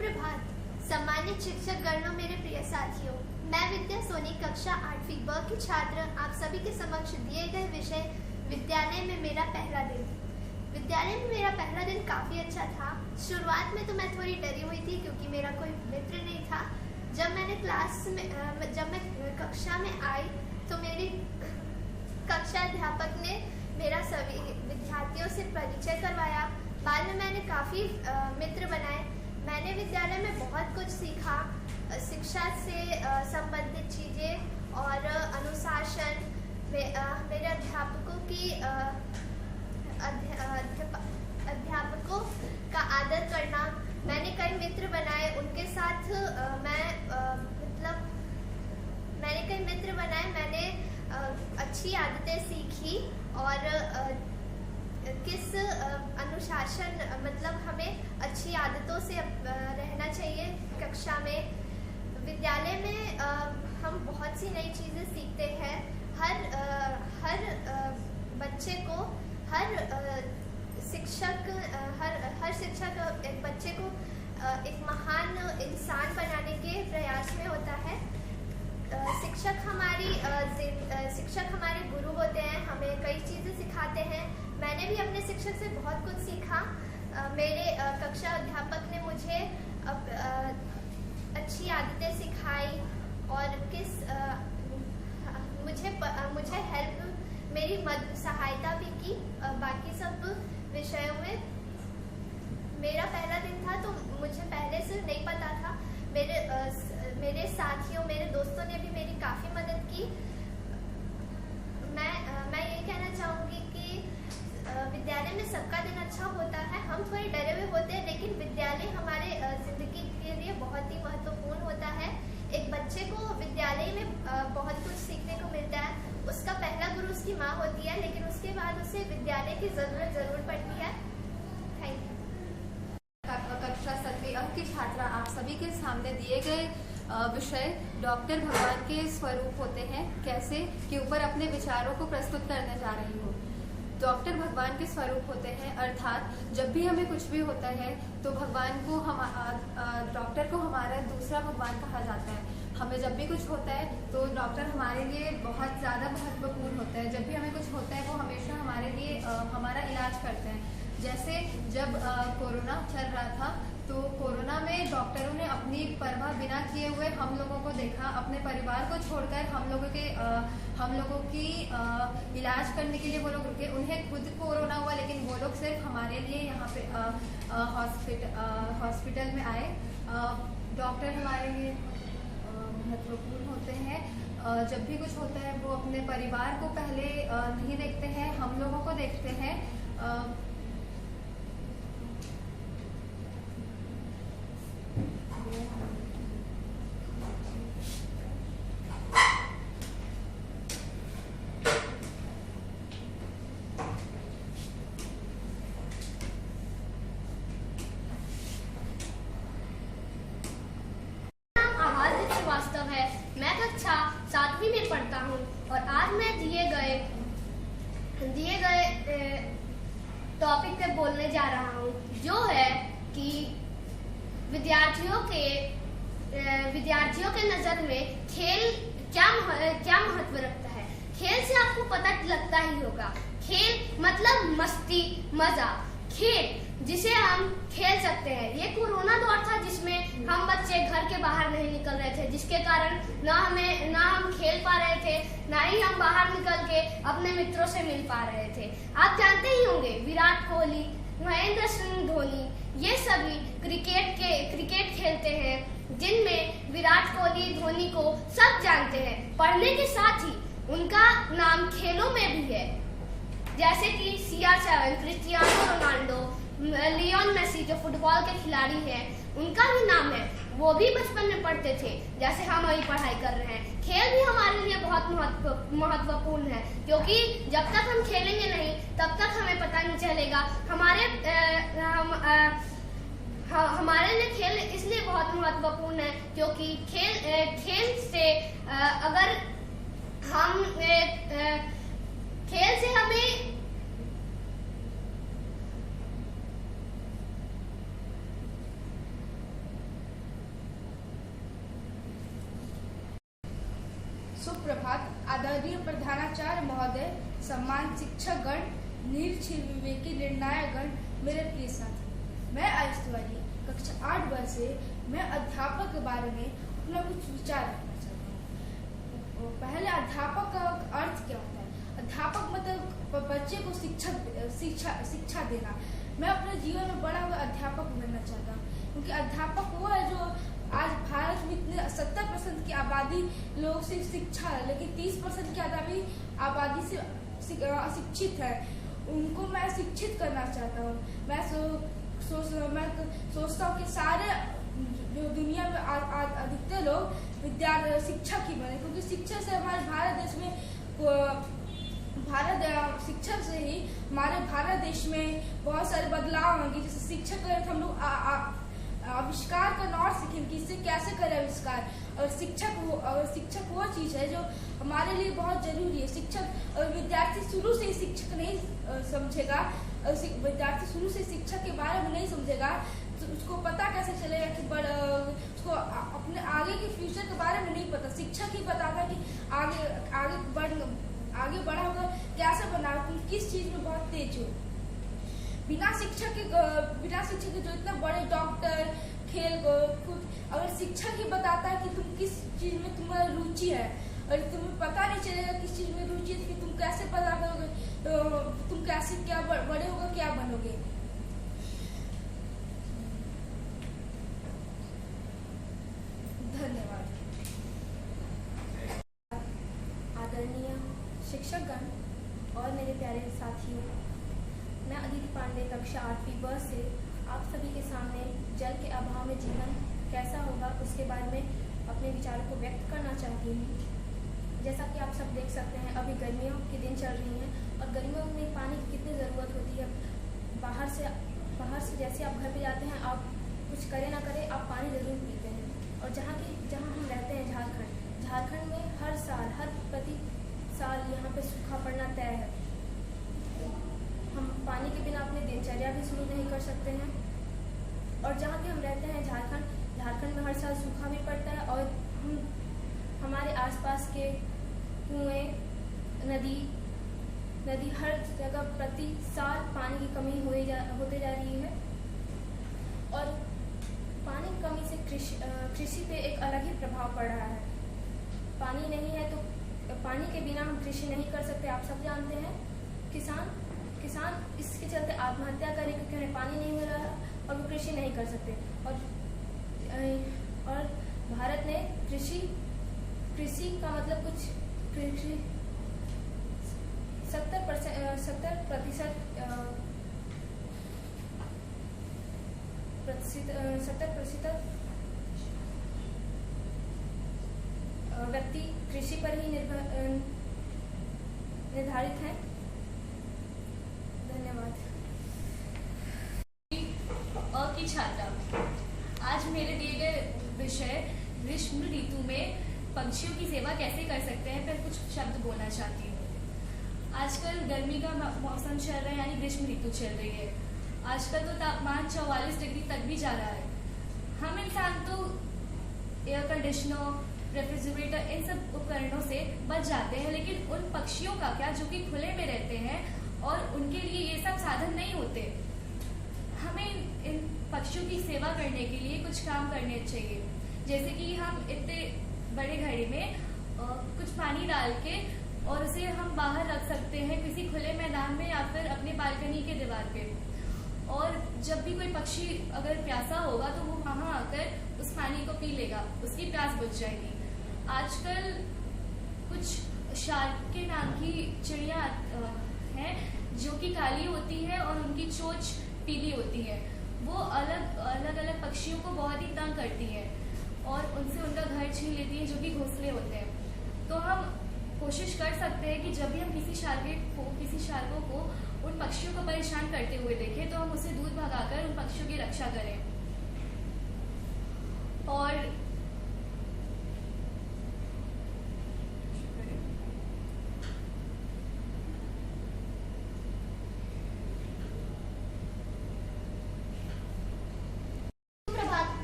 सुप्रभात। सम्मानित शिक्षक गणों, मेरे प्रिय साथियों, मैं विद्या सोनी कक्षा 8वीं ब की छात्र आप सभी के समक्ष दिए गए विषय विद्यालय में मेरा पहला दिन। विद्यालय में मेरा पहला दिन काफी अच्छा था। शुरुआत में तो मैं थोड़ी डरी हुई थी क्योंकि मेरा कोई मित्र नहीं था। जब मैं कक्षा में आई तो मेरी कक्षा अध्यापक ने मेरा सभी विद्यार्थियों से परिचय करवाया। बाद में मैंने काफ़ी मित्र बनाए। मैंने विद्यालय में बहुत कुछ सीखा, शिक्षा से संबंधित चीज़ें और अनुशासन। मेरे अध्यापकों का आदर करना। मैंने कई मित्र बनाए, उनके साथ मैंने अच्छी आदतें सीखी और किस अनुशासन हमें अच्छी आदतों से रहना चाहिए कक्षा में। विद्यालय में हम बहुत सी नई चीज़ें सीखते हैं। हर बच्चे को हर शिक्षक एक बच्चे को एक महान इंसान बनाने के प्रयास में होता है। शिक्षक हमारे गुरु होते हैं, हमें कई चीज़ें सिखाते हैं। मैंने भी अपने शिक्षक से बहुत कुछ सीखा। मेरे कक्षा अध्यापक ने मुझे अच्छी आदतें सिखाई और मुझे मेरी सहायता भी की बाकी सब विषयों में। मेरा पहला दिन था तो मुझे पहले से नहीं पता था। मेरे साथियों, मेरे दोस्तों ने भी मेरी काफ़ी मदद की। मैं ये कहना चाहूँगी कि विद्यालय में सबका दिन अच्छा होता है। हम थोड़े डरे हुए होते हैं, लेकिन विद्यालय हमारे ज़िंदगी के लिए बहुत ही महत्वपूर्ण होता है। एक बच्चे को विद्यालय में बहुत कुछ सीखने को मिलता है। उसका पहला गुरु उसकी माँ होती है, लेकिन उसके बाद उसे विद्यालय की ज़रूरत ज़रूर पड़ती है। Thank you. कक्षा 7वीं की छात्रा आप सभी के सामने दिए गए विषय डॉक्टर भगवान के स्वरूप होते हैं कैसे के ऊपर अपने विचारों को प्रस्तुत करने जा रही हूँ। डॉक्टर भगवान के स्वरूप होते हैं, अर्थात जब भी हमें कुछ भी होता है तो भगवान को डॉक्टर को हमारा दूसरा भगवान कहा जाता है। हमें जब भी कुछ होता है तो डॉक्टर हमारे लिए बहुत ज़्यादा महत्वपूर्ण होता है। जब भी हमें कुछ होता है वो हमेशा हमारे लिए हमारा इलाज करते हैं। जैसे जब कोरोना चल रहा था तो कोरोना में डॉक्टरों ने अपनी परवाह बिना किए हुए हम लोगों को देखा। अपने परिवार को छोड़कर हम लोगों की इलाज करने के लिए वो लोग रुके। उन्हें खुद कोरोना हुआ, लेकिन वो लोग सिर्फ हमारे लिए यहाँ पे हॉस्पिटल में आए। डॉक्टर हमारे लिए महत्वपूर्ण होते हैं। जब भी कुछ होता है वो अपने परिवार को पहले नहीं देखते हैं, हम लोगों को देखते हैं। मैं कक्षा 7वीं में पढ़ता हूँ और आज मैं दिए गए टॉपिक पे बोलने जा रहा हूँ, जो है कि विद्यार्थियों के नज़र में खेल क्या महत्व रखता है। खेल से आपको पता लगता ही होगा। खेल मतलब मस्ती, मजा। खेल जिसे हम खेल सकते हैं। ये कोरोना दौर था जिसमें हम बच्चे घर के बाहर नहीं निकल रहे थे, जिसके कारण ना हम खेल पा रहे थे, ना ही हम बाहर निकल के अपने मित्रों से मिल पा रहे थे। आप जानते ही होंगे विराट कोहली, महेंद्र सिंह धोनी, ये सभी क्रिकेट खेलते हैं, जिनमें विराट कोहली, धोनी को सब जानते हैं। पढ़ने के साथ ही उनका नाम खेलों में भी है, जैसे कि CR7, Cristiano Ronaldo, Lionel Messi जो फुटबॉल के खिलाड़ी हैं, उनका भी नाम है। वो भी बचपन में पढ़ते थे, जैसे हम अभी पढ़ाई कर रहे हैं। खेल भी हमारे लिए बहुत महत्वपूर्ण है, क्योंकि जब तक हम खेलेंगे नहीं तब तक हमें पता नहीं चलेगा। हमारे लिए खेल इसलिए बहुत महत्वपूर्ण है क्योंकि खेल से अगर हम खेल से हमें सुप्रभात आदरणीय प्रधानाचार्य महोदय, सम्मान शिक्षकगण, निरीक्षण विवेकी निर्णायकगण, मेरे प्रिय साथी। मैं आयुष तिवारी, कक्षा 8 वर्ष से मैं अध्यापक के बारे में अपना कुछ विचार रखना चाहता हूँ। पहले अध्यापक का अर्थ क्या होता है? अध्यापक मतलब बच्चे को शिक्षा देना। मैं अपने जीवन में बड़ा हुआ अध्यापक बनना चाहता हूँ, क्योंकि अध्यापक वो है जो आज भारत में इतने 70% की आबादी लोग से शिक्षा है, लेकिन 30% की आबादी से अशिक्षित है। उनको मैं शिक्षित करना चाहता हूँ। मैं सोचता हूँ कि सारे जो दुनिया में अधिकतर लोग शिक्षक ही बने, क्योंकि शिक्षा से हमारे भारत देश में शिक्षा से ही हमारे भारत देश में बहुत सारे बदलाव होंगे। जैसे शिक्षा करें तो हम लोग आविष्कार करना और सीखेंगे कि इससे कैसे करें आविष्कार। और शिक्षक वो चीज़ है जो हमारे लिए बहुत जरूरी है। शिक्षक और विद्यार्थी शुरू से शिक्षक नहीं समझेगा, विद्यार्थी शुरू से शिक्षक के बारे में नहीं समझेगा तो उसको पता कैसे चलेगा कि उसको अपने आगे के फ्यूचर के बारे में नहीं पता। शिक्षक ही बताता कि आगे बढ़ा होगा, कैसे बना, तुम किस चीज़ में बहुत तेज हो। बिना शिक्षक के जो इतने बड़े डॉक्टर, खेल कूद, अगर शिक्षक ही बताता है कि तुम किस चीज में तुम्हारी रुचि है और तुम्हें पता नहीं चलेगा किस चीज में रुचि है, कि तुम कैसे पता करोगे, तो तुम कैसे क्या बड़े होगा, क्या बनोगे। धन्यवाद। आदरणीय शिक्षकगण और मेरे प्यारे साथियों, मैं अदिति पांडे कक्षा 8वीं वर्ष से आप सभी के सामने जल के अभाव में जीवन कैसा होगा उसके बारे में अपने विचारों को व्यक्त करना चाहती हूँ। जैसा कि आप सब देख सकते हैं, अभी गर्मियों के दिन चल रही हैं और गर्मियों में पानी की कितनी ज़रूरत होती है। बाहर से जैसे आप घर पे जाते हैं, आप कुछ करें ना करें, आप पानी ज़रूर पीते हैं। और जहाँ हम रहते हैं झारखंड में हर प्रति साल यहाँ पे सूखा पड़ना तय है। हम पानी के बिना अपनी दिनचर्या भी शुरू नहीं कर सकते हैं। और जहाँ पे हम रहते हैं झारखंड में हर साल सूखा भी पड़ता है और हमारे आसपास के कुएं, नदी हर जगह प्रति साल पानी की कमी होते जा रही है। और पानी की कमी से कृषि पे एक अलग ही प्रभाव पड़ रहा है। पानी नहीं है तो पानी के बिना हम कृषि नहीं कर सकते। आप सब जानते हैं, किसान इसके चलते आत्महत्या करें क्योंकि उन्हें पानी नहीं मिल रहा और वो कृषि नहीं कर सकते। और भारत ने कृषि का मतलब कुछ 70% व्यक्ति कृषि पर ही निर्धारित हैं। धन्यवाद। की छात्रा, आज मेरे दिए गए विषय ग्रीष्म ऋतु में पक्षियों की सेवा कैसे कर सकते हैं पर कुछ शब्द बोलना चाहती हूँ। आजकल गर्मी का मौसम चल रहा है, यानी ग्रीष्म ऋतु चल रही है। आजकल तो तापमान 44 डिग्री तक भी जा रहा है। हम इंसान तो एयर कंडीशनर, रेफ्रिजरेटर, इन सब उपकरणों से बच जाते हैं, लेकिन उन पक्षियों का क्या जो कि खुले में रहते हैं और उनके लिए ये सब साधन नहीं होते। हमें इन पक्षियों की सेवा करने के लिए कुछ काम करने चाहिए, जैसे कि हम इतने बड़े घड़े में कुछ पानी डाल के और उसे हम बाहर रख सकते हैं किसी खुले मैदान में या फिर अपने बालकनी के दीवार पे। और जब भी कोई पक्षी अगर प्यासा होगा तो वो वहाँ आकर उस पानी को पी लेगा, उसकी प्यास बुझ जाएगी। आजकल कुछ शार्क के नाम की चिड़िया हैं जो कि काली होती है और उनकी चोंच पीली होती है। वो अलग पक्षियों को बहुत ही तंग करती है और उनसे उनका घर छीन लेती है, जो कि घोंसले होते हैं। तो हम कोशिश कर सकते हैं कि जब भी हम किसी शार्कों को उन पक्षियों को परेशान करते हुए देखें तो हम उसे दूर भगाकर उन पक्षियों की रक्षा करें। और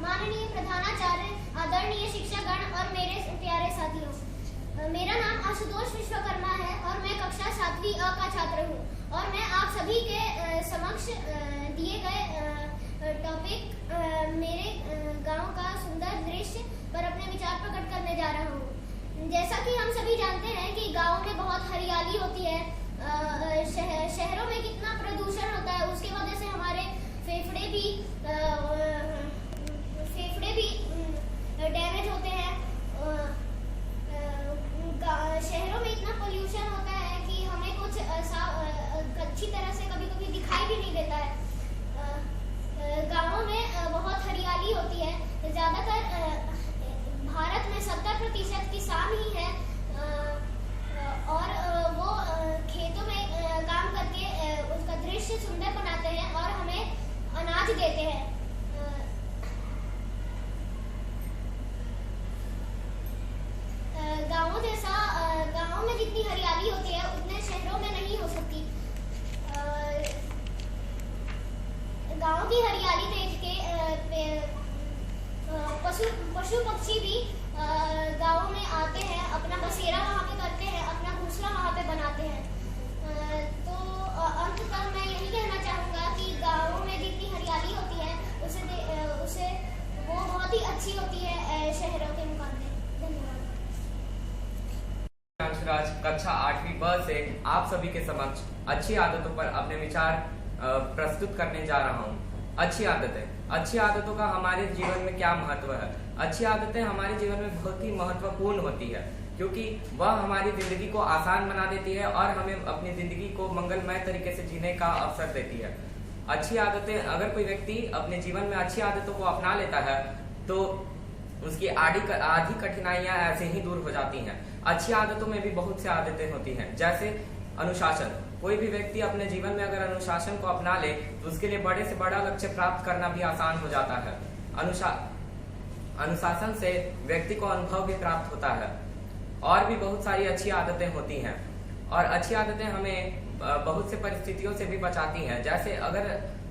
माननीय प्रधानाचार्य, आदरणीय शिक्षकगण और मेरे प्यारे साथियों, मेरा नाम आशुतोष विश्वकर्मा है और मैं कक्षा 7वीं अ का छात्र हूँ और मैं आप सभी के समक्ष दिए गए टॉपिक मेरे गांव का सुंदर दृश्य पर अपने विचार प्रकट करने जा रहा हूँ। जैसा कि हम सभी जानते हैं कि गांव में बहुत हरियाली होती है, शहरों में कितना प्रदूषण होता है, उसकी वजह से हमारे फेफड़े भी डैमेज होते हैं। शहरों में इतना पोल्यूशन होता है कि हमें कुछ अच्छी तरह से कभी कभी दिखाई भी नहीं देता है। गांवों में बहुत हरियाली होती है। ज़्यादातर भारत में 70% किसान ही है और वो खेतों में काम करके उसका दृश्य सुंदर बनाते हैं और हमें अनाज देते हैं। गांवों में जितनी हरियाली होती है उतने शहरों में नहीं हो सकती। गांव की हरियाली देख के पशु पक्षी भी गांवों में आते हैं, अपना बसेरा वहाँ पे करते हैं, अपना घोंसला वहाँ पे बनाते हैं। तो अंततः मैं यही कहना चाहूँगा कि गांवों में जितनी हरियाली होती है उसे वो बहुत ही अच्छी होती है शहरों के मुकाबले। धन्यवाद। अंशराज कक्षा 8वीं ब से आप सभी के समक्ष अच्छी आदतों पर अपने विचार प्रस्तुत करने जा रहा हूँ। अच्छी आदतों का हमारे जीवन में क्या महत्व है? अच्छी आदतें हमारे जीवन में बहुत ही महत्वपूर्ण होती है क्योंकि वह हमारी जिंदगी को आसान बना देती है और हमें अपनी जिंदगी को मंगलमय तरीके से जीने का अवसर देती है। अच्छी आदतें, अगर कोई व्यक्ति अपने जीवन में अच्छी आदतों को अपना लेता है तो उसकी आधी कठिनाइयां ऐसे ही दूर हो जाती हैं। अच्छी आदतों में भी बहुत सी आदतें होती हैं, जैसे अनुशासन। कोई भी व्यक्ति अपने जीवन में अगर अनुशासन को अपना ले तो उसके लिए बड़े से बड़ा लक्ष्य प्राप्त करना भी आसान हो जाता है। अनुशासन से व्यक्ति को अनुभव भी प्राप्त होता है। और भी बहुत सारी अच्छी आदतें होती हैं और अच्छी आदतें हमें बहुत से परिस्थितियों से भी बचाती हैं। जैसे अगर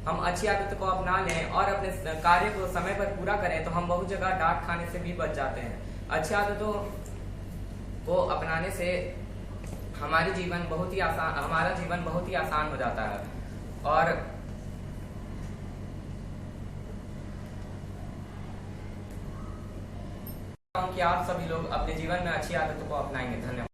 हम अच्छी आदत को अपना लें और अपने कार्य को समय पर पूरा करें तो हम बहुत जगह डांट खाने से भी बच जाते हैं। अच्छी आदतों को अपनाने से हमारा जीवन बहुत ही आसान हो जाता है। और कि आप सभी लोग अपने जीवन में अच्छी आदतों को अपनाएंगे। धन्यवाद।